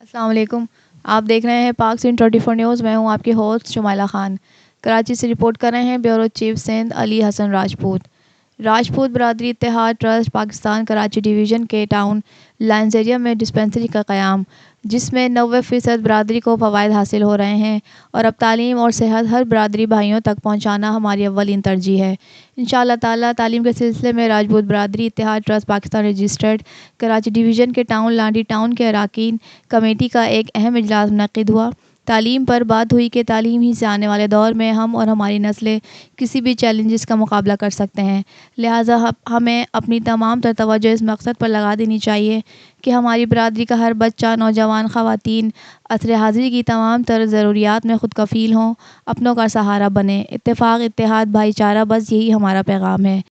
अस्सलाम वालेकुम। आप देख रहे हैं पाक सिंध 24 न्यूज़। मैं हूं आपकी होस्ट शुमाइला खान। कराची से रिपोर्ट कर रहे हैं ब्यूरो चीफ सिंध अली हसन राजपूत। राजपूत बरादरी इत्तेहाद ट्रस्ट पाकिस्तान कराची डिवीज़न के टाउन लाइन्स में डिस्पेंसरी का क़याम, जिसमें 90% बरादरी को फ़वाइद हासिल हो रहे हैं और अब तालीम और सेहत हर बरादरी भाइयों तक पहुँचाना हमारी अव्वलीन तरजीह है। इंशाअल्लाह ताला तालीम के सिलसिले में राजपूत बरादरी इत्तेहाद trust Pakistan registered Karachi division के टाउन लांडी टाउन के अरकान कमेटी का एक अहम इजलास मुनक़्क़िद हुआ। तालीम पर बात हुई कि तालीम ही से आने वाले दौर में हम और हमारी नस्लें किसी भी चैलेंजेस का मुकाबला कर सकते हैं। लिहाजा हमें अपनी तमाम तर तवज्जो इस मकसद पर लगा देनी चाहिए कि हमारी बरादरी का हर बच्चा, नौजवान, ख़वातीन असर हाज़िरी की तमाम तर ज़रूरियात में खुद कफ़ील हों, अपनों का सहारा बने। इत्तेफ़ाक, इत्तेहाद, भाईचारा, बस यही हमारा पैगाम है।